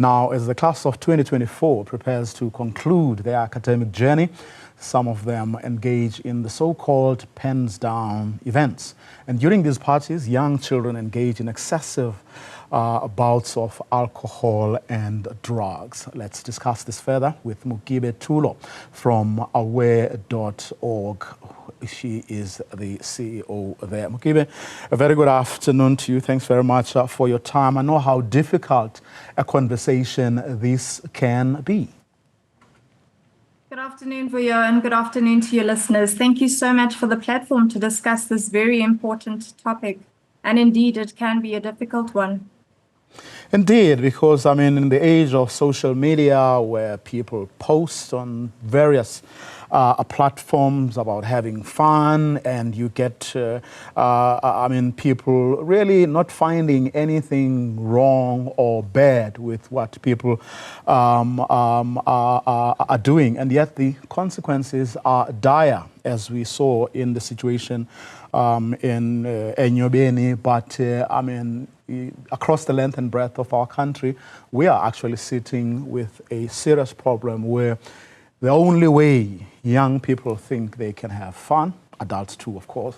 Now, as the class of 2024 prepares to conclude their academic journey, some of them engage in the so-called pens down events. And during these parties, young children engage in excessive bouts of alcohol and drugs. Let's discuss this further with Mokebe Thulo from aware.org. She is the CEO there. Mokebe, a very good afternoon to you. Thanks very much for your time. I know how difficult a conversation this can be. Good afternoon, Vuyo, and good afternoon to your listeners. Thank you so much for the platform to discuss this very important topic. And indeed, it can be a difficult one. Indeed, because I mean, in the age of social media where people post on various platforms about having fun, and you get, I mean, people really not finding anything wrong or bad with what people are doing, and yet the consequences are dire, as we saw in the situation in Enyobeni, but I mean, across the length and breadth of our country, we are actually sitting with a serious problem where the only way young people think they can have fun, adults too, of course,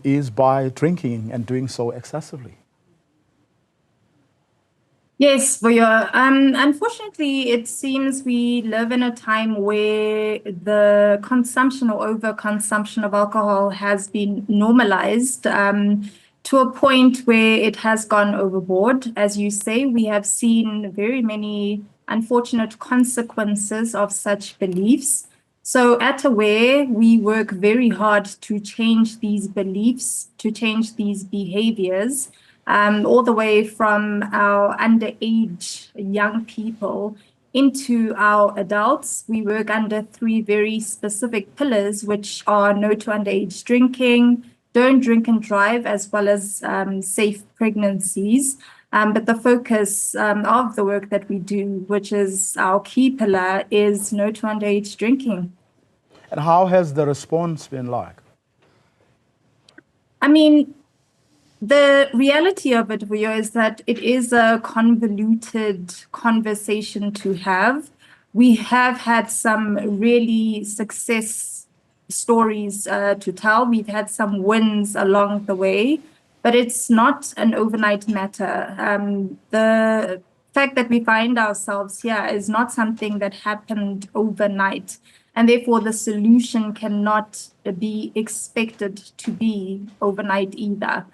is by drinking and doing so excessively. Yes, Vuyo. Unfortunately, it seems we live in a time where the consumption or overconsumption of alcohol has been normalized to a point where it has gone overboard. As you say, we have seen very many unfortunate consequences of such beliefs. So at Aware, we work very hard to change these beliefs, to change these behaviors, all the way from our underage young people into our adults. We work under 3 very specific pillars, which are no to underage drinking, don't drink and drive, as well as safe pregnancies. But the focus of the work that we do, which is our key pillar, is no to underage drinking. And how has the response been like? I mean, the reality of it, Vuyo, is that it is a convoluted conversation to have. We have had some really success stories to tell. We've had some wins along the way, but it's not an overnight matter. The fact that we find ourselves here is not something that happened overnight, and therefore the solution cannot be expected to be overnight either.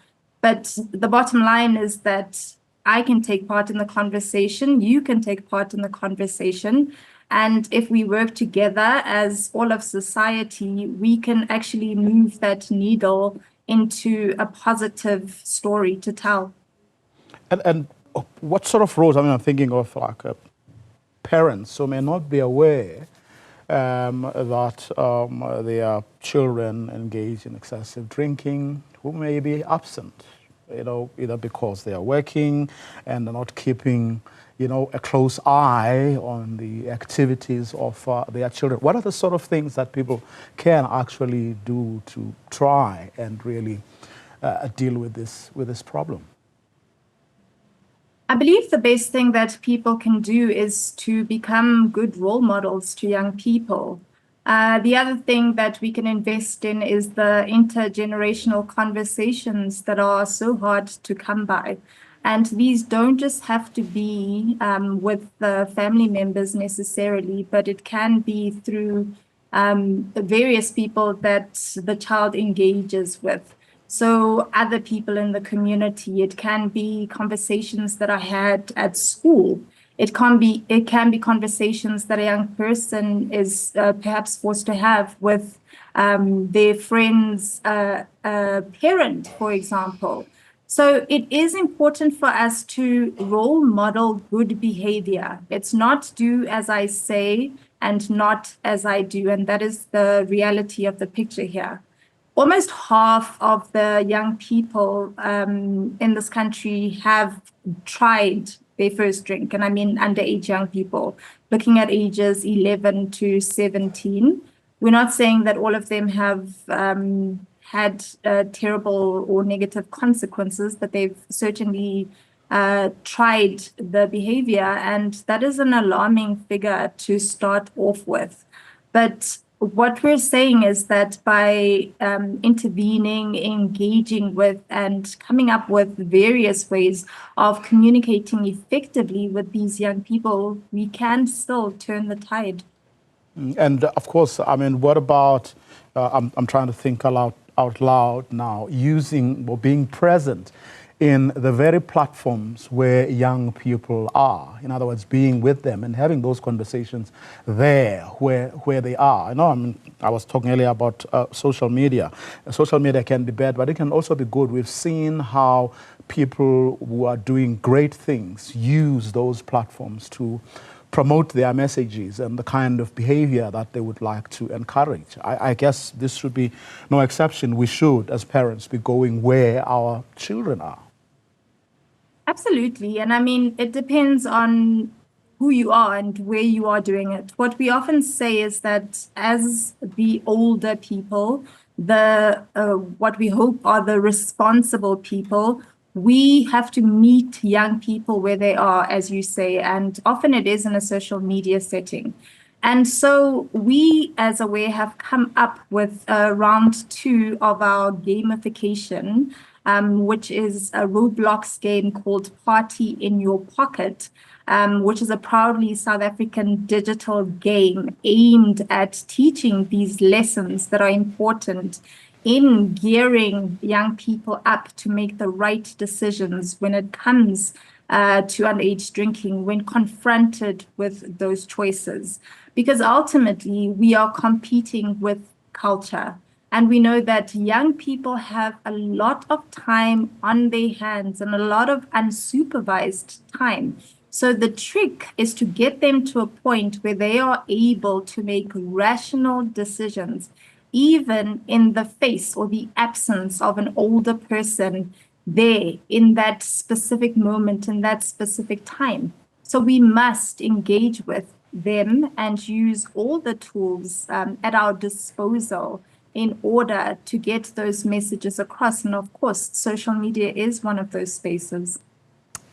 But the bottom line is that I can take part in the conversation, you can take part in the conversation, and if we work together as all of society, we can actually move that needle into a positive story to tell. And what sort of roles? I mean, I'm thinking of like parents who may not be aware that their children engage in excessive drinking, who may be absent, you know, either because they are working and are not keeping, you know, a close eye on the activities of their children. What are the sort of things that people can actually do to try and really deal with this problem? I believe the best thing that people can do is to become good role models to young people. The other thing that we can invest in is the intergenerational conversations that are so hard to come by. And these don't just have to be with the family members necessarily, but it can be through the various people that the child engages with. So other people in the community, it can be conversations that are had at school. It can be conversations that a young person is perhaps forced to have with their friend's parent, for example. So it is important for us to role model good behavior. It's not do as I say and not as I do. And that is the reality of the picture here. Almost half of the young people in this country have tried their first drink, and I mean underage young people, looking at ages 11 to 17. We're not saying that all of them have had terrible or negative consequences, but they've certainly tried the behavior, and that is an alarming figure to start off with. But what we're saying is that by intervening, engaging with, and coming up with various ways of communicating effectively with these young people, we can still turn the tide. And of course, I mean, what about, I'm trying to think out loud now, using or being present in the very platforms where young people are. In other words, being with them and having those conversations there where they are. I mean, I was talking earlier about social media. Social media can be bad, but it can also be good. We've seen how people who are doing great things use those platforms to promote their messages and the kind of behavior that they would like to encourage. I guess this should be no exception. We should, as parents, be going where our children are. Absolutely. And I mean, it depends on who you are and where you are doing it. What we often say is that as the older people, what we hope are the responsible people, we have to meet young people where they are, as you say, and often it is in a social media setting. And so we, as Aware, have come up with round 2 of our gamification, which is a Roblox game called Party in Your Pocket, which is a proudly South African digital game aimed at teaching these lessons that are important in gearing young people up to make the right decisions when it comes to underage drinking, when confronted with those choices. Because ultimately, we are competing with culture. And we know that young people have a lot of time on their hands and a lot of unsupervised time. So the trick is to get them to a point where they are able to make rational decisions, even in the face or the absence of an older person there in that specific moment, in that specific time. So we must engage with them and use all the tools at our disposal in order to get those messages across. And of course, social media is one of those spaces.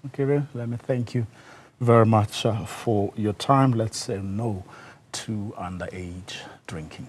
Okay, let me thank you very much for your time. Let's say no to underage drinking.